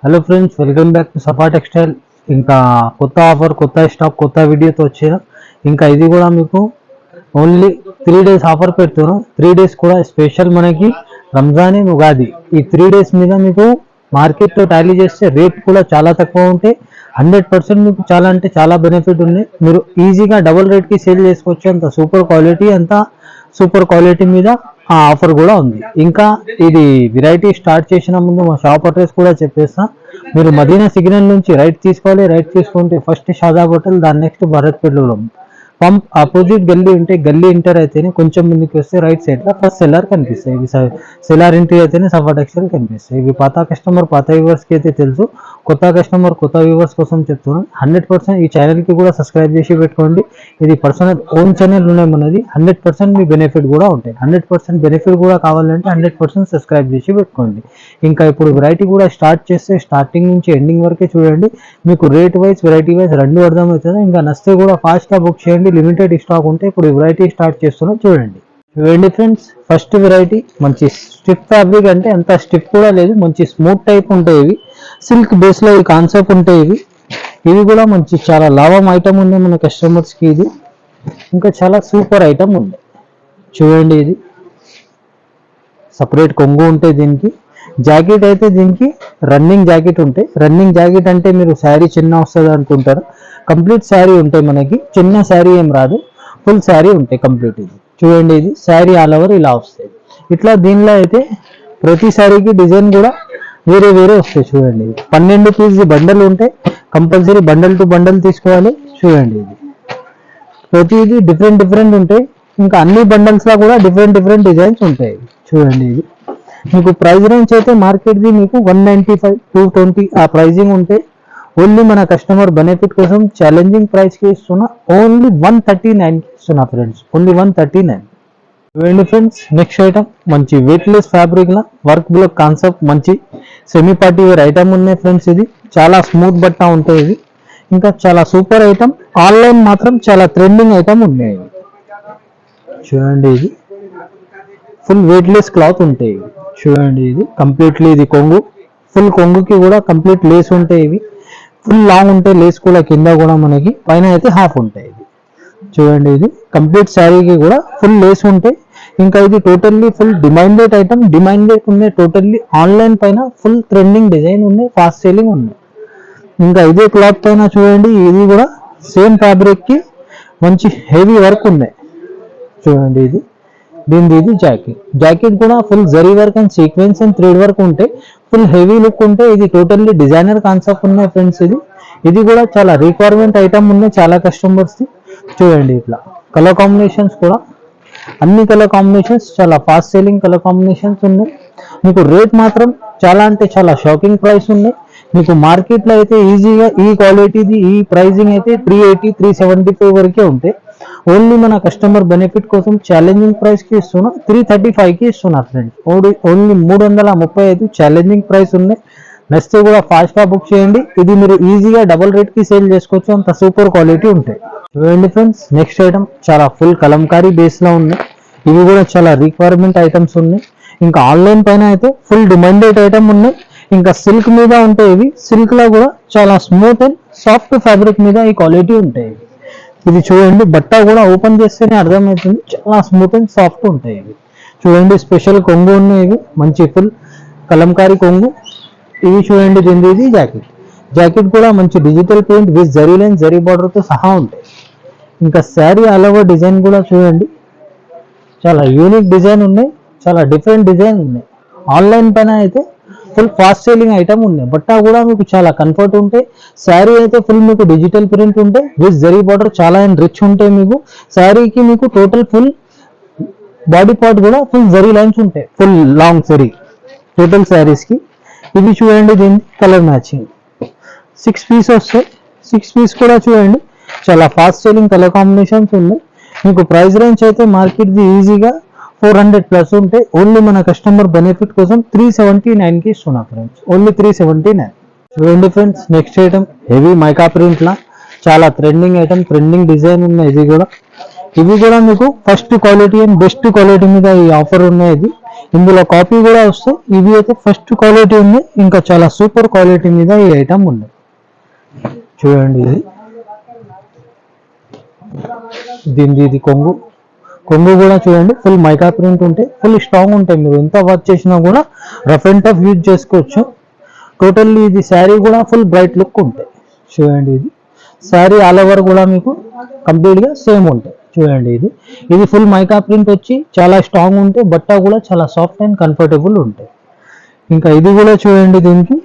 Hello friends, welcome back to Safa textile. ఇంకా కొత్త offer, కొత్త స్టాక్, కొత్త వీడియోతో వచ్చాను. ఇంకా ఇది కూడా మీకు ఓన్లీ 3 days ఆఫర్ పెడుతున్నాం. 3 days కూడా స్పెషల్ మనకి రంజాన్ అండ్ ఉగాది. ఈ 3 days మీద మీకు మార్కెట్లో టాలీ చేస్తే రేట్ కూడా చాలా తక్కువ ఉంటాయి. 100% మీకు చాలా అంటే చాలా బెనిఫిట్ ఉంది. మీరు ఈజీగా డబుల్ రేట్కి సేల్ చేసుకోవచ్చు. అంత సూపర్ క్వాలిటీ మీద ఆ ఆఫర్ కూడా ఉంది. ఇంకా ఇది వెరైటీ స్టార్ట్ చేసిన ముందు మా షాప్ అడ్రస్ కూడా చెప్పేస్తా. మీరు మదీనా సిగ్నల్ నుంచి రైట్ తీసుకోవాలి. రైట్ తీసుకుంటే ఫస్ట్ షాదాబ్ హోటల్, దాని next Bharat petrol pump opposite గల్లీ ఉంటే, గల్లీ ఎంటర్ అయితేనే కొంచెం ముందుకు వస్తే రైట్ సైడ్ లో ఫస్ట్ సెల్లార్ కనిపిస్తాయి. ఇవి సెల్లార్ ఎంట్రీ అయితేనే సఫా టెక్స్టైల్ కనిపిస్తాయి. ఇవి పాత కస్టమర్, పాత వ్యూవర్స్ కి అయితే తెలుసు. కొత్త కస్టమర్, కొత్త వ్యూవర్స్ కోసం చెప్తున్నాను. 100% ఈ ఛానల్ కి కూడా సబ్స్క్రైబ్ చేసి పెట్టుకోండి. ఇది పర్సనల్ ఓన్ ఛానల్ ఉన్నాయి మనది. 100% మీ బెనిఫిట్ కూడా ఉంటాయి. 100% బెనిఫిట్ కూడా కావాలంటే 100% సబ్స్క్రైబ్ చేసి పెట్టుకోండి. ఇంకా ఇప్పుడు వెరైటీ కూడా స్టార్ట్ చేస్తే స్టార్టింగ్ నుంచి ఎండింగ్ వరకే చూడండి. మీకు రేట్ వైజ్, వెరైటీ వైజ్ రెండు అర్థమవుతుంది. ఇంకా నచ్చితే కూడా ఫాస్ట్ గా బుక్ చేయండి. లిమిటెడ్ స్టాక్ ఉంటే ఇప్పుడు వెరైటీ స్టార్ట్ చేస్తున్నాం చూడండి. ఫ్రెండ్స్, ఫస్ట్ వెరైటీ మంచి స్టిఫ్ ఫ్యాబ్రిక్, అంటే అంత స్టిఫ్ కూడా లేదు, మంచి స్మూత్ టైప్ ఉంటాయి. ఇవి సిల్క్ బేస్ లో ఈ కాన్సెప్ట్ ఉంటాయి. ఇవి కూడా మంచి చాలా లాభం ఐటమ్ ఉంది మన కస్టమర్స్ కి. ఇది ఇంకా చాలా సూపర్ ఐటమ్ ఉంది చూడండి. ఇది సపరేట్ కొంగు ఉంటాయి దీనికి. జాకెట్ అయితే దీనికి రన్నింగ్ జాకెట్ ఉంటాయి. రన్నింగ్ జాకెట్ అంటే మీరు శారీ చిన్న వస్తుంది అనుకుంటారు. కంప్లీట్ శారీ ఉంటాయి మనకి. చిన్న శారీ ఏం రాదు, ఫుల్ శారీ ఉంటాయి కంప్లీట్. ఇది చూడండి, ఇది శారీ ఆల్ ఓవర్ ఇలా వస్తాయి. ఇట్లా దీనిలో అయితే ప్రతి శారీకి డిజైన్ కూడా వేరే వేరే వస్తాయి చూడండి. 12 పీస్ బండల్ ఉంటాయి. కంపల్సరీ బండల్ టు బండల్ తీసుకోవాలి. చూడండి, ఇది ప్రతిది డిఫరెంట్ ఉంటాయి. ఇంకా అన్ని బండల్స్ లో కూడా డిఫరెంట్ డిజైన్స్ ఉంటాయి. చూడండి, ఇది మీకు ప్రైస్ రేంజ్ అయితే మార్కెట్ది మీకు 195, 220 ఆ ప్రైజింగ్ ఉంటే ఓన్లీ మన కస్టమర్ బెనిఫిట్ కోసం ఛాలెంజింగ్ ప్రైస్ కి ఇస్తున్నా. ఓన్లీ 139 కి ఇస్తున్నా ఫ్రెండ్స్. ఓన్లీ 139. చూడండి ఫ్రెండ్స్, నెక్స్ట్ ఐటమ్ మంచి వెయిట్ లెస్ ఫ్యాబ్రిక్ లా వర్క్ బ్లాక్ కాన్సెప్ట్, మంచి సెమీ పార్టీ వేర్ ఐటమ్ ఉన్నాయి ఫ్రెండ్స్. ఇది చాలా స్మూత్ బట్ట ఉంటాయి. ఇది ఇంకా చాలా సూపర్ ఐటమ్. ఆన్లైన్ మాత్రం చాలా ట్రెండింగ్ ఐటమ్ ఉన్నాయి. చూడండి, ఇది ఫుల్ వెయిట్ లెస్ క్లాత్ ఉంటాయి. చూడండి, ఇది కంప్లీట్లీ ఇది కొంగు, ఫుల్ కొంగుకి కూడా కంప్లీట్ లేస్ ఉంటాయి. ఇవి ఫుల్ లాంగ్ ఉంటాయి. లేస్ కూడా కింద కూడా మనకి, పైన అయితే హాఫ్ ఉంటాయి. ఇది చూడండి, ఇది కంప్లీట్ శారీకి కూడా ఫుల్ లేస్ ఉంటాయి. ఇంకా ఇది totally full demanded item. Demanded ఉన్నాయి టోటల్లీ. ఆన్లైన్ పైన ఫుల్ ట్రెండింగ్ డిజైన్ ఉన్నాయి, ఫాస్ట్ సేలింగ్ ఉన్నాయి. ఇంకా ఇదే క్లాత్ పైన చూడండి, ఇది కూడా సేమ్ ఫ్యాబ్రిక్ కి మంచి హెవీ వర్క్ ఉన్నాయి. చూడండి, ఇది ఇది జాకెట్ కూడా full zari work and sequence and thread work ఉంటాయి. ఫుల్ హెవీ లుక్ ఉంటాయి. ఇది టోటల్లీ డిజైనర్ కాన్సెప్ట్ ఉన్నాయి ఫ్రెండ్స్. ఇది కూడా చాలా రిక్వైర్మెంట్ ఐటమ్ ఉన్నాయి చాలా కస్టమర్స్ కి. చూడండి, ఇట్లా కలర్ కాంబినేషన్స్ కూడా అన్ని కలర్ కాంబినేషన్స్ చాలా ఫాస్ట్ సేలింగ్ కలర్ కాంబినేషన్స్ ఉన్నాయి. మీకు రేట్ మాత్రం చాలా అంటే చాలా షాకింగ్ ప్రైస్ ఉన్నాయి. మీకు మార్కెట్ లో అయితే ఈజీగా ఈ క్వాలిటీది ఈ ప్రైజింగ్ అయితే 380, 375 వరకే ఉంటాయి. ఓన్లీ మన కస్టమర్ బెనిఫిట్ కోసం ఛాలెంజింగ్ ప్రైస్ కి ఇస్తున్నా. 335 కి ఇస్తున్నా ఫ్రెండ్స్. ఓన్లీ 335 ఛాలెంజింగ్ ప్రైస్ ఉన్నాయి. నచ్చితే కూడా ఫాస్ట్ గా బుక్ చేయండి. ఇది మీరు ఈజీగా డబుల్ రేట్ కి సేల్ చేసుకోవచ్చు. అంత సూపర్ క్వాలిటీ ఉంటాయి. చూడండి ఫ్రెండ్స్, నెక్స్ట్ ఐటమ్ చాలా ఫుల్ కలంకారీ బేస్ లో ఉన్నాయి. ఇవి కూడా చాలా రిక్వైర్మెంట్ ఐటమ్స్ ఉన్నాయి. ఇంకా ఆన్లైన్ పైన అయితే ఫుల్ డిమాండెడ్ ఐటమ్ ఉన్నాయి. ఇంకా సిల్క్ మీద ఉంటాయి. ఇవి సిల్క్ లో కూడా చాలా స్మూత్ అండ్ సాఫ్ట్ ఫ్యాబ్రిక్ మీద ఈ క్వాలిటీ ఉంటాయి. ఇది చూడండి, బట్ట కూడా ఓపెన్ చేస్తేనే అర్థమవుతుంది. చాలా స్మూత్ అండ్ సాఫ్ట్ ఉంటాయి. ఇవి చూడండి, స్పెషల్ కొంగు ఉన్నాయి. ఇవి మంచి ఫుల్ కలంకారీ కొంగు. ఇవి చూడండి, ఇది జాకెట్ కూడా మంచి digital print with zari line, zari border తో సహా ఉంటాయి. ఇంకా శారీ ఆల్ ఓవర్ డిజైన్ కూడా చూడండి, చాలా యూనిక్ డిజైన్ ఉన్నాయి. చాలా డిఫరెంట్ డిజైన్ ఉన్నాయి. ఆన్లైన్ పైన అయితే ఫుల్ ఫాస్ట్ సేలింగ్ ఐటమ్ ఉన్నాయి. బట్ట కూడా మీకు చాలా కంఫర్ట్ ఉంటాయి. శారీ అయితే ఫుల్ మీకు డిజిటల్ ప్రింట్ ఉంటాయి విత్ జరీ బార్డర్ చాలా రిచ్ ఉంటాయి. మీకు శారీకి మీకు టోటల్ ఫుల్ బాడీ పార్ట్ కూడా ఫుల్ జరీ లైన్స్ ఉంటాయి. Full long zari total saris కి. ఇవి చూడండి, దీని కలర్ మ్యాచింగ్ 6 పీస్ వస్తాయి. 6 పీస్ కూడా చూడండి, చాలా ఫాస్ట్ సేలింగ్ కలర్ కాంబినేషన్స్ ఉన్నాయి. మీకు ప్రైస్ రేంజ్ అయితే మార్కెట్ ది ఈజీగా 400 ప్లస్ ఉంటాయి. ఓన్లీ మన కస్టమర్ బెనిఫిట్ కోసం 379 కి ఇస్తున్నా ఫ్రెండ్స్. ఓన్లీ 379. చూడండి friends, next item heavy mica print లా చాలా ట్రెండింగ్ ఐటమ్, ట్రెండింగ్ డిజైన్ ఉన్నాయి. ఇవి కూడా మీకు first quality and best quality మీద ఈ ఆఫర్ ఉన్నాయి. ఇందులో కాపీ కూడా వస్తాయి. ఇవి అయితే ఫస్ట్ క్వాలిటీ ఉంది, ఇంకా చాలా సూపర్ క్వాలిటీ మీద ఈ ఐటమ్ ఉంది. చూడండి ఇది కొంగు కూడా చూడండి, ఫుల్ మైకా ప్రింట్ ఉంటాయి, ఫుల్ స్ట్రాంగ్ ఉంటాయి. మీరు ఎంత వర్క్ చేసినా కూడా రఫ్ అండ్ టఫ్ యూజ్ చేసుకోవచ్చు. టోటల్లీ ఇది శారీ కూడా ఫుల్ బ్రైట్ లుక్ ఉంటాయి. చూడండి ఇది శారీ ఆల్ ఓవర్ కూడా మీకు కంప్లీట్గా సేమ్ ఉంటాయి. చూడండి ఇది ఫుల్ మైకా ప్రింట్ వచ్చి చాలా స్ట్రాంగ్ ఉంటాయి. బట్ట కూడా చాలా సాఫ్ట్ అండ్ కంఫర్టబుల్ ఉంటాయి. ఇంకా ఇది కూడా చూడండి, దీనికి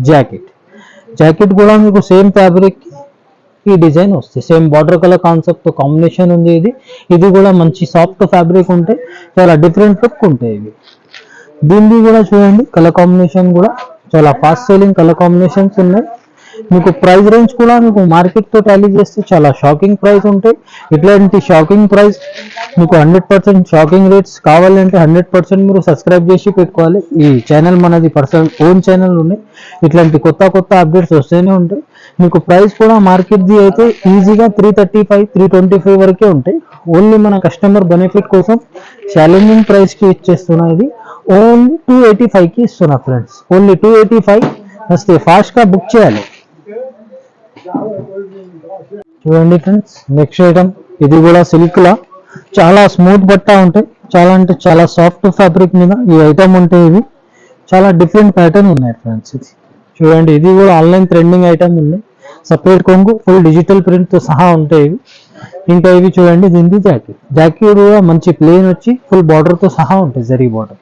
జాకెట్ కూడా మీకు సేమ్ ఫ్యాబ్రిక్ ఈ డిజైన్ వస్తుంది. Same border colour concept combination ఉంది. ఇది కూడా మంచి సాఫ్ట్ ఫ్యాబ్రిక్ ఉంటాయి, చాలా డిఫరెంట్ లుక్ ఉంటాయి. దీన్ని కూడా చూడండి, కలర్ కాంబినేషన్ కూడా చాలా ఫాస్ట్ సేలింగ్ కలర్ కాంబినేషన్స్ ఉన్నాయి. మీకు ప్రైస్ రేంజ్ కూడా మీకు మార్కెట్తో టాలీ చేస్తే చాలా షాకింగ్ ప్రైస్ ఉంటాయి. ఇట్లాంటి షాకింగ్ ప్రైస్ మీకు 100% షాకింగ్ రేట్స్ కావాలంటే 100% మీరు సబ్స్క్రైబ్ చేసి పెట్టుకోవాలి. ఈ ఛానల్ మనది పర్సనల్ ఓన్ ఛానల్ ఉన్నాయి. ఇట్లాంటి కొత్త అప్డేట్స్ వస్తూనే ఉంటాయి. మీకు ప్రైస్ కూడా మార్కెట్ది అయితే ఈజీగా 335, 325 వరకే ఉంటాయి. ఓన్లీ మన కస్టమర్ బెనిఫిట్ కోసం ఛాలెంజింగ్ ప్రైస్కి ఇచ్చేస్తున్నా. ఇది ఓన్లీ 285కి ఇస్తున్నా ఫ్రెండ్స్. ఓన్లీ 285 వస్తే ఫాస్ట్గా బుక్ చేయాలి. చూడండి ఫ్రెండ్స్, నెక్స్ట్ ఐటమ్ ఇది కూడా సిల్క్ లా చాలా స్మూత్ బట్ట ఉంటాయి. చాలా అంటే చాలా సాఫ్ట్ ఫ్యాబ్రిక్ మీద ఈ ఐటమ్ ఉంటాయి. ఇవి చాలా డిఫరెంట్ ప్యాటర్న్ ఉన్నాయి ఫ్రెండ్స్. ఇది చూడండి, ఇది కూడా ఆన్లైన్ ట్రెండింగ్ ఐటమ్ ఉన్నాయి. సపరేట్ కొంగు ఫుల్ డిజిటల్ ప్రింట్ తో సహా ఉంటాయి ఇవి. ఇంకా ఇవి చూడండి, దీనికి జాకెట్ కూడా మంచి ప్లేన్ వచ్చి ఫుల్ బార్డర్ తో సహా ఉంటాయి, జరీ బార్డర్.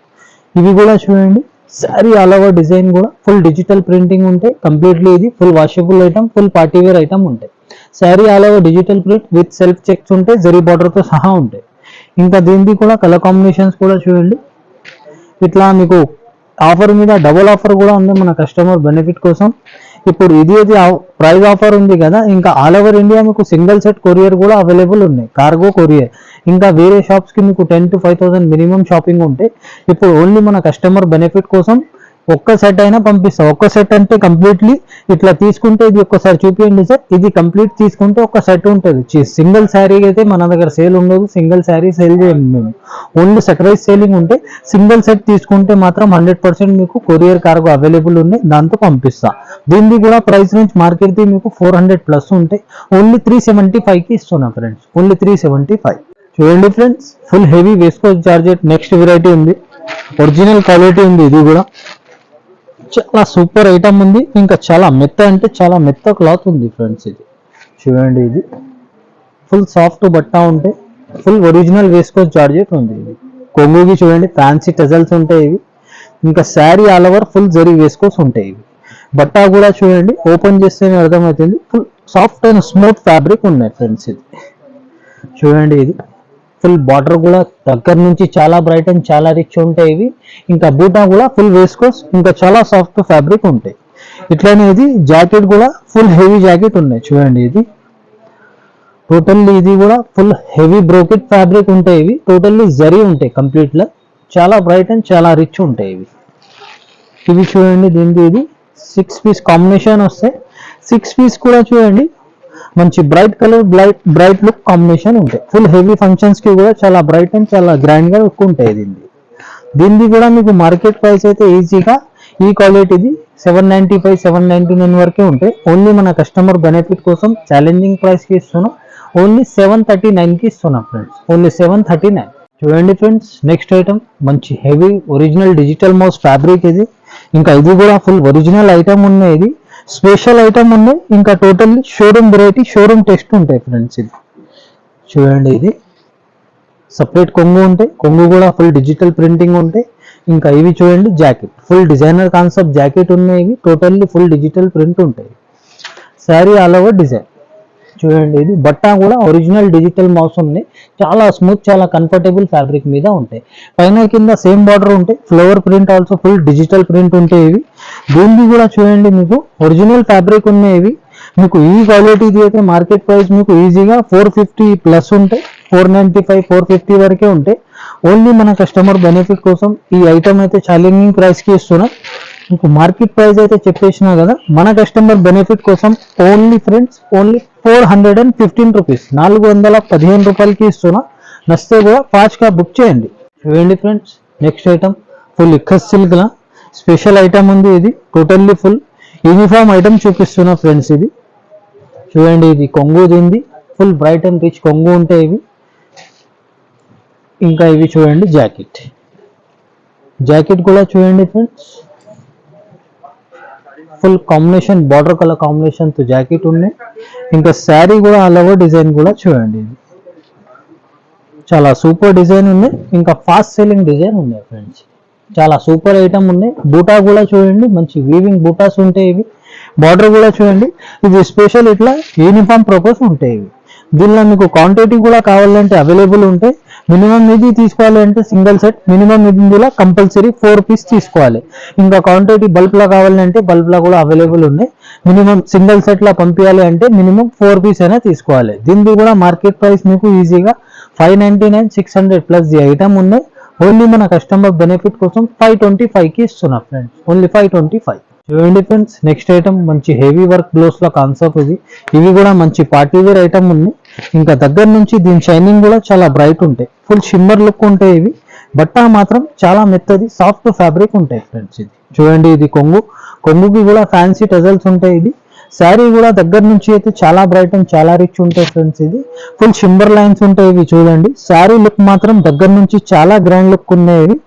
ఇవి కూడా చూడండి, శారీ ఆల్ ఓవర్ డిజైన్ కూడా ఫుల్ డిజిటల్ ప్రింటింగ్ ఉంటాయి. కంప్లీట్లీ ఇది full washable item, full party wear item ఉంటాయి. Sari all over digital print with self checks ఉంటాయి, జరీ బార్డర్ తో సహా ఉంటాయి. ఇంకా దీనికి కూడా కలర్ కాంబినేషన్స్ కూడా చూడండి. ఇట్లా మీకు ఆఫర్ మీద డబుల్ ఆఫర్ కూడా ఉంది మన కస్టమర్ బెనిఫిట్ కోసం. ఇప్పుడు ఇది ప్రైస్ ఆఫర్ ఉంది కదా, ఇంకా ఆల్ ఓవర్ ఇండియా మీకు సింగిల్ సెట్ కొరియర్ కూడా అవైలబుల్ ఉన్నాయి, కార్గో కొరియర్. ఇంకా వేరే షాప్స్ కి మీకు 10 to 5,000 మినిమం షాపింగ్ ఉంటే ఇప్పుడు ఓన్లీ మన కస్టమర్ బెనిఫిట్ కోసం ఒక్క సెట్ అయినా పంపిస్తాం. ఒక్క సెట్ అంటే కంప్లీట్లీ ఇట్లా తీసుకుంటే, ఇది ఒక్కసారి చూపించండి సార్. ఇది కంప్లీట్ తీసుకుంటే ఒక సెట్ ఉంటుంది. సింగిల్ శారీ అయితే మన దగ్గర సేల్ ఉండదు, సింగిల్ శారీ సేల్ చేయండి మేము. ఓన్లీ సెట్ వైజ్ సేలింగ్ ఉంటే, సింగిల్ సెట్ తీసుకుంటే మాత్రం 100% మీకు కొరియర్ కార్గో అవైలబుల్ ఉన్నాయి, దాంతో పంపిస్తా. దీనికి కూడా ప్రైస్ రేంజ్ మార్కెట్ ది మీకు 400+ ఉంటాయి. ఓన్లీ 375కి ఇస్తున్నాం ఫ్రెండ్స్, ఓన్లీ 375. చూడండి friends, full heavy viscose georgette next variety ఉంది. ఒరిజినల్ క్వాలిటీ ఉంది. ఇది కూడా చాలా సూపర్ ఐటమ్ ఉంది. ఇంకా చాలా మెత్త అంటే చాలా మెత్త క్లాత్ ఉంది ఫ్రెండ్స్. ఇది చూడండి, ఇది ఫుల్ సాఫ్ట్ బట్ట ఉంటే ఫుల్ ఒరిజినల్ వేస్కోస్ జార్జెట్ ఉంది. ఇది కొంగుకి చూడండి ఫ్యాన్సీ టజల్స్ ఉంటాయి. ఇవి ఇంకా sari all over full zari viscose ఉంటాయి. ఇవి బట్ట కూడా చూడండి, ఓపెన్ చేస్తేనే అర్థమవుతుంది. Full soft and smooth fabric ఉన్నాయి ఫ్రెండ్స్. ఇది చూడండి, ఇది ఫుల్ బార్డర్ కూడా దగ్గర నుంచి చాలా బ్రైట్ అండ్ చాలా రిచ్ ఉంటాయి. ఇవి ఇంకా బూటా కూడా ఫుల్ వేస్కోస్, ఇంకా చాలా సాఫ్ట్ ఫ్యాబ్రిక్ ఉంటాయి. ఇట్లానే ఇది జాకెట్ కూడా ఫుల్ హెవీ జాకెట్ ఉన్నాయి. చూడండి, ఇది టోటల్లీ ఇది కూడా ఫుల్ హెవీ బ్రోకెట్ ఫ్యాబ్రిక్ ఉంటాయి. ఇవి టోటల్లీ జరీ ఉంటాయి కంప్లీట్ గా, చాలా బ్రైట్ అండ్ చాలా రిచ్ ఉంటాయి. ఇవి చూడండి, దీనికి ఇది 6 పీస్ కాంబినేషన్ వస్తాయి. 6 పీస్ కూడా చూడండి, మంచి bright colour bright look combination ఉంటాయి. ఫుల్ హెవీ ఫంక్షన్స్ కి కూడా చాలా బ్రైట్ అండ్ చాలా గ్రాండ్ గా లుక్ ఉంటాయి. దీన్ని కూడా మీకు మార్కెట్ ప్రైస్ అయితే ఈజీగా ఈ క్వాలిటీది 795, 799 వరకే ఉంటాయి. ఓన్లీ మన కస్టమర్ బెనిఫిట్ కోసం ఛాలెంజింగ్ ప్రైస్ కి ఇస్తున్నాం. ఓన్లీ 739కి ఇస్తున్నాం ఫ్రెండ్స్, ఓన్లీ 739. చూడండి ఫ్రెండ్స్, నెక్స్ట్ ఐటమ్ మంచి heavy original digital mouse fabric. ఇది ఇంకా ఇది కూడా ఫుల్ ఒరిజినల్ ఐటమ్ ఉన్నాయి. ఇది స్పెషల్ ఐటమ్ ఉన్నాయి. ఇంకా totally showroom variety, showroom test ఉంటాయి ఫ్రెండ్స్. ఇది చూడండి, ఇది సపరేట్ కొంగు ఉంటాయి. కొంగు కూడా ఫుల్ డిజిటల్ ప్రింటింగ్ ఉంటాయి. ఇంకా ఇవి చూడండి, jacket full designer concept jacket ఉన్నాయి. ఇవి టోటల్లీ ఫుల్ డిజిటల్ ప్రింట్ ఉంటాయి. Sari all over design. చూడండి, ఇది బట్ట కూడా ఒరిజినల్ డిజిటల్ మౌస్ ఉన్నాయి. చాలా స్మూత్, చాలా కంఫర్టబుల్ ఫ్యాబ్రిక్ మీద ఉంటాయి. పైన కింద సేమ్ బార్డర్ ఉంటాయి. Flower print also full digital print ఉంటాయి. ఇవి దీనికి కూడా చూడండి, మీకు ఒరిజినల్ ఫ్యాబ్రిక్ ఉన్నాయి. ఇవి మీకు ఈ క్వాలిటీది అయితే మార్కెట్ ప్రైస్ మీకు ఈజీగా 450+ ఉంటాయి. 495, 450 వరకే ఉంటాయి. ఓన్లీ మన కస్టమర్ బెనిఫిట్ కోసం ఈ ఐటమ్ అయితే ఛాలెంజింగ్ ప్రైస్ కి ఇస్తున్నాం. మీకు మార్కెట్ ప్రైస్ అయితే చెప్పేసినా కదా, మన కస్టమర్ బెనిఫిట్ కోసం ఓన్లీ ఫ్రెండ్స్ ఓన్లీ 415 రూపీస్, 415 రూపాయలకి ఇస్తున్నా. నచ్చితే కూడా ఫాస్ట్గా బుక్ చేయండి. చూడండి friends, next item full ikat silk లా స్పెషల్ ఐటమ్ ఉంది. ఇది టోటల్లీ ఫుల్ యూనిఫామ్ ఐటమ్ చూపిస్తున్నా ఫ్రెండ్స్. ఇది చూడండి, ఇది కొంగు దీంది ఫుల్ బ్రైట్ అండ్ రిచ్ కొంగు ఉంటాయి ఇవి. ఇంకా ఇవి చూడండి జాకెట్ కూడా చూడండి friends, full combination border colour combination తో జాకెట్ ఉన్నాయి. ఇంకా శారీ కూడా ఆల్ ఓవర్ డిజైన్ కూడా చూడండి, ఇది చాలా సూపర్ డిజైన్ ఉన్నాయి. ఇంకా ఫాస్ట్ సెల్లింగ్ డిజైన్ ఉన్నాయి ఫ్రెండ్స్, చాలా సూపర్ ఐటమ్ ఉన్నాయి. బూటా కూడా చూడండి, మంచి వీవింగ్ బూటాస్ ఉంటాయి ఇవి. బార్డర్ కూడా చూడండి, ఇది స్పెషల్ ఇట్లా యూనిఫామ్ పర్పస్ ఉంటాయి ఇవి. దీనిలో మీకు క్వాంటిటీ కూడా కావాలంటే అవైలబుల్ ఉంటాయి. మినిమం ఇది తీసుకోవాలి అంటే సింగిల్ సెట్ మినిమం ఇందులో కంపల్సరీ 4 పీస్ తీసుకోవాలి. ఇంకా క్వాంటిటీ బల్క్ లా కావాలంటే బల్క్ లా కూడా అవైలబుల్ ఉన్నాయి. మినిమం సింగిల్ సెట్ లా పంపించాలి అంటే మినిమం 4 పీస్ అయినా తీసుకోవాలి. దీనిది కూడా మార్కెట్ ప్రైస్ మీకు ఈజీగా 599, 600 ప్లస్ ది ఐటమ్ ఉన్నాయి. ఓన్లీ మన కస్టమర్ బెనిఫిట్ కోసం 525 కి ఇస్తున్నా ఫ్రెండ్స్, ఓన్లీ 525. చూడండి ఫ్రెండ్స్, నెక్స్ట్ ఐటమ్ మంచి హెవీ వర్క్ బ్లౌస్ లో కాన్సెప్ట్ ఇది. ఇవి కూడా మంచి పార్టీ వేర్ ఐటమ్ ఉంది. ఇంకా దగ్గర నుంచి దీని షైనింగ్ కూడా చాలా బ్రైట్ ఉంటాయి, ఫుల్ షిమ్మర్ లుక్ ఉంటాయి ఇవి. బట్ట మాత్రం చాలా మెత్తది సాఫ్ట్ ఫ్యాబ్రిక్ ఉంటాయి ఫ్రెండ్స్. ఇది చూడండి, ఇది కొంగుకి కూడా ఫ్యాన్సీ టజల్స్ ఉంటాయి. ఇది శారీ కూడా దగ్గర నుంచి అయితే చాలా బ్రైట్ అండ్ చాలా రిచ్ ఉంటాయి ఫ్రెండ్స్. ఇది ఫుల్ షిమ్మర్ లైన్స్ ఉంటాయి ఇవి. చూడండి, శారీ లుక్ మాత్రం దగ్గర నుంచి చాలా గ్రాండ్ లుక్ ఉన్నాయి ఇవి.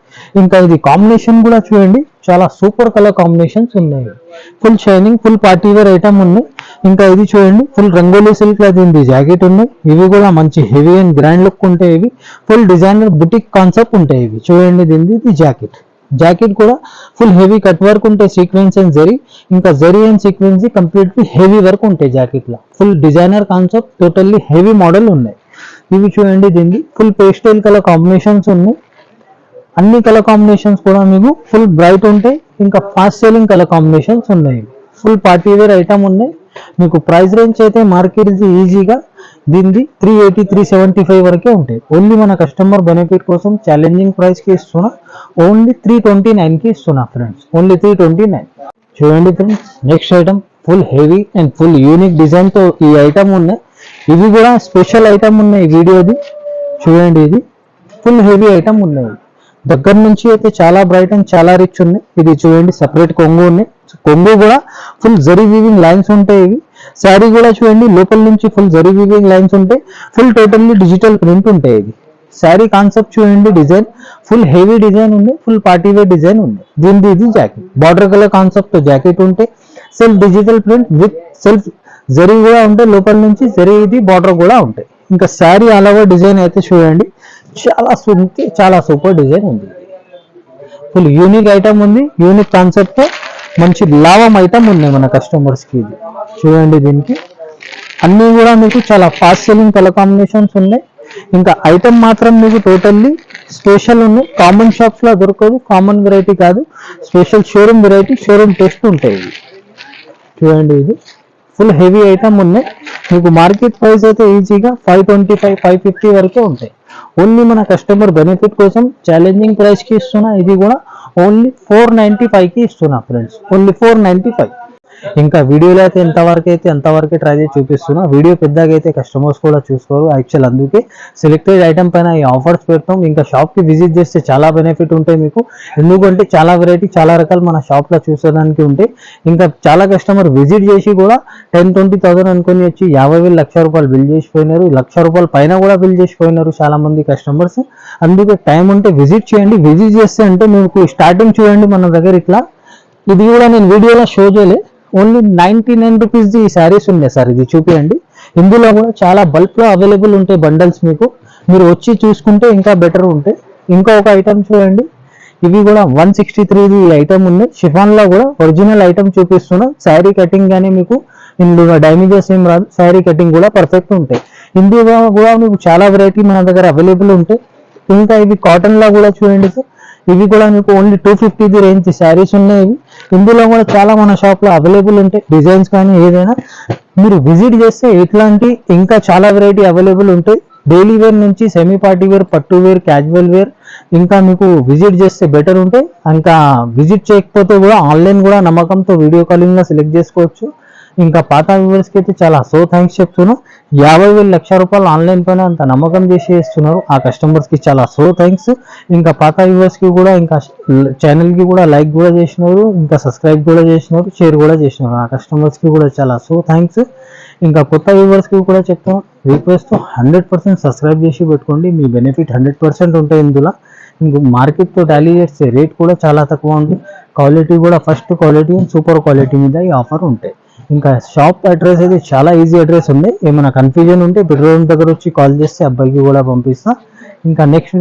ఇంకా ఇది కాంబినేషన్ కూడా చూడండి, చాలా సూపర్ కలర్ కాంబినేషన్స్ ఉన్నాయి. Full shining full party wear item ఉన్నాయి. ఇంకా ఇది చూడండి, ఫుల్ రంగోలీ సిల్క్ లో దీని జాకెట్ ఉన్నాయి. ఇవి కూడా మంచి హెవీ అండ్ గ్రాండ్ లుక్ ఉంటాయి ఇవి. ఫుల్ డిజైనర్ బుటిక్ కాన్సెప్ట్ ఉంటాయి ఇవి. చూడండి, దీనిది ఇది జాకెట్ కూడా ఫుల్ హెవీ కట్ వర్క్ ఉంటాయి, సీక్వెన్స్ అండ్ జరీ. ఇంకా zari and sequence completely heavy work ఉంటాయి జాకెట్ లో. Full designer concept, totally heavy model ఉన్నాయి ఇవి. చూడండి, దీనిది ఫుల్ పేస్టల్ కలర్ కాంబినేషన్స్ ఉన్నాయి. అన్ని కలర్ కాంబినేషన్స్ కూడా మీకు ఫుల్ బ్రైట్ ఉంటాయి. ఇంకా ఫాస్ట్ సెల్లింగ్ కలర్ కాంబినేషన్స్ ఉన్నాయి. ఫుల్ పార్టీ వేర్ ఐటమ్ ఉన్నాయి. మీకు ప్రైస్ రేంజ్ అయితే మార్కెట్ ఈజీగా దీనిది 380, 375 వరకే ఉంటాయి. ఓన్లీ మన కస్టమర్ బెనిఫిట్ కోసం ఛాలెంజింగ్ ప్రైస్ కి ఇస్తున్నా, ఓన్లీ 329 కి ఇస్తున్నా ఫ్రెండ్స్, ఓన్లీ 329. చూడండి friends, next item full heavy and full unique design తో ఈ ఐటమ్ ఉన్నాయి. ఇవి కూడా స్పెషల్ ఐటమ్ ఉన్నాయి వీడియోది. చూడండి, ఇది ఫుల్ హెవీ ఐటమ్ ఉన్నాయి. దగ్గర నుంచి అయితే చాలా బ్రైట్ అండ్ చాలా రిచ్ ఉన్నాయి. ఇది చూడండి, సపరేట్ కొంగు ఉన్నాయి. కొంగు కూడా ఫుల్ జరీ వీవింగ్ లైన్స్ ఉంటాయి ఇవి. శారీ కూడా చూడండి, లోపల నుంచి ఫుల్ జరీ వీవింగ్ లైన్స్ ఉంటాయి. ఫుల్ టోటల్లీ డిజిటల్ ప్రింట్ ఉంటాయి ఇది. శారీ కాన్సెప్ట్ చూడండి, డిజైన్ ఫుల్ హెవీ డిజైన్ ఉంది, ఫుల్ పార్టీ వేర్ డిజైన్ ఉంది. దీనిది ఇది jacket, border colour concept jacket ఉంటే self digital print with self zari కూడా ఉంటాయి. లోపల నుంచి జరీ ఇది బార్డర్ కూడా ఉంటాయి. ఇంకా శారీ ఆల్ ఓవర్ డిజైన్ అయితే చూడండి, చాలా సూపర్ డిజైన్ ఉంది. ఫుల్ యూనిక్ ఐటమ్ ఉంది, యూనిక్ కాన్సెప్ట్ తో మంచి లాభం ఐటమ్ ఉన్నాయి మన కస్టమర్స్ కి. ఇది చూడండి, దీనికి అన్ని కూడా మీకు చాలా ఫాస్ట్ సెల్లింగ్ కలర్ కాంబినేషన్స్ ఉన్నాయి. ఇంకా ఐటమ్ మాత్రం మీకు టోటల్లీ స్పెషల్ ఉన్నాయి. కామన్ షాప్స్ లో దొరకదు, కామన్ వెరైటీ కాదు, special showroom variety, showroom test ఉంటాయి. చూడండి, ఇది ఫుల్ హెవీ ఐటమ్ ఉన్నాయి. మీకు మార్కెట్ ప్రైస్ అయితే ఈజీగా 525, 550 వరకే ఉంటాయి. ఓన్లీ మన కస్టమర్ బెనిఫిట్ కోసం ఛాలెంజింగ్ ప్రైస్ కి ఇస్తున్నా. ఇది కూడా ఓన్లీ 495 కి ఇస్తున్నా ఫ్రెండ్స్, ఓన్లీ 495. ఇంకా వీడియోలో అయితే ఎంతవరకు ట్రై చేసి చూపిస్తున్నా. వీడియో పెద్దగా అయితే కస్టమర్స్ కూడా చూసుకోరు యాక్చువల్, అందుకే సెలెక్టెడ్ ఐటమ్ పైన ఈ ఆఫర్స్ పెడతాం. ఇంకా షాప్ కి విజిట్ చేస్తే చాలా బెనిఫిట్ ఉంటాయి మీకు. ఎందుకంటే చాలా వెరైటీ, చాలా రకాలు మన షాప్ లో చూసేదానికి ఉంటాయి. ఇంకా చాలా కస్టమర్ విజిట్ చేసి కూడా 10-20,000 అనుకుని వచ్చి 50,000, 1,00,000 రూపాయలు బిల్ చేసిపోయినారు. 1,00,000 రూపాయల పైన కూడా బిల్ చేసిపోయినారు చాలా మంది కస్టమర్స్. అందుకే టైం ఉంటే విజిట్ చేయండి. విజిట్ చేస్తే అంటే మీకు స్టార్టింగ్ చూడండి మన దగ్గర ఇట్లా, ఇది కూడా నేను వీడియోలో షో చేయలే, ఓన్లీ 99 రూపీస్ ఈ శారీస్ ఉన్నాయి సార్. ఇది చూపియండి. ఇందులో కూడా చాలా బల్క్ లో అవైలబుల్ ఉంటాయి బండల్స్ మీకు. మీరు వచ్చి చూసుకుంటే ఇంకా బెటర్ ఉంటాయి. ఇంకా ఒక ఐటమ్ చూడండి, ఇవి కూడా 163 ఐటమ్ ఉన్నాయి. షిఫాన్ లో కూడా ఒరిజినల్ ఐటమ్ చూపిస్తున్నా. శారీ కటింగ్ కానీ మీకు ఇందులో డ్యామేజెస్ ఏం రాదు. శారీ కటింగ్ కూడా పర్ఫెక్ట్ ఉంటాయి. ఇందులో కూడా మీకు చాలా వెరైటీ మన దగ్గర అవైలబుల్ ఉంటాయి. ఇంకా ఇవి కాటన్ లో కూడా చూడండి సార్, ఇవి కూడా మీకు ఓన్లీ 250 రేంజ్ శారీస్ ఉన్నాయి. ఇందులో కూడా చాలా మన షాప్ లో అవైలబుల్ ఉంటాయి. డిజైన్స్ కానీ ఏదైనా మీరు విజిట్ చేస్తే ఇట్లాంటి ఇంకా చాలా వెరైటీ అవైలబుల్ ఉంటాయి. డైలీ వేర్ నుంచి సెమీ పార్టీ వేర్, పట్టు వేర్, క్యాజువల్ వేర్, ఇంకా మీకు విజిట్ చేస్తే బెటర్ ఉంటాయి. ఇంకా విజిట్ చేయకపోతే కూడా ఆన్లైన్ కూడా నమ్మకంతో వీడియో కాలింగ్ లో సెలెక్ట్ చేసుకోవచ్చు. ఇంకా పాత వ్యూవర్స్కి అయితే చాలా థ్యాంక్స్ చెప్తున్నా. 50,000 లక్ష రూపాయలు ఆన్లైన్ పైన అంత నమ్మకం చేసి చేస్తున్నారు. ఆ కస్టమర్స్కి చాలా థ్యాంక్స్. ఇంకా పాత వ్యూవర్స్కి కూడా ఇంకా ఛానల్కి కూడా లైక్ కూడా చేసినారు, ఇంకా సబ్స్క్రైబ్ కూడా చేసినారు, షేర్ కూడా చేసినారు. ఆ కస్టమర్స్కి కూడా చాలా థ్యాంక్స్. ఇంకా కొత్త వ్యూవర్స్కి కూడా చెప్తాం, రిక్వెస్ట్ 100% సబ్స్క్రైబ్ చేసి పెట్టుకోండి. మీ బెనిఫిట్ 100% ఉంటాయి ఇందులో. ఇంక మార్కెట్తో టాలీ చేస్తే రేట్ కూడా చాలా తక్కువ ఉంది. క్వాలిటీ కూడా first quality and super quality మీద ఈ ఆఫర్ ఉంటాయి. ఇంకా షాప్ అడ్రస్ అయితే చాలా ఈజీ అడ్రస్ ఉంది. ఏమైనా కన్ఫ్యూజన్ ఉంటే పెట్రోల్ దగ్గర వచ్చి కాల్ చేస్తే అబ్బాయికి కూడా పంపిస్తా. ఇంకా నెక్స్ట్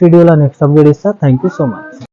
వీడియోలో నెక్స్ట్ అప్డేట్ ఇస్తా. Thank you so much.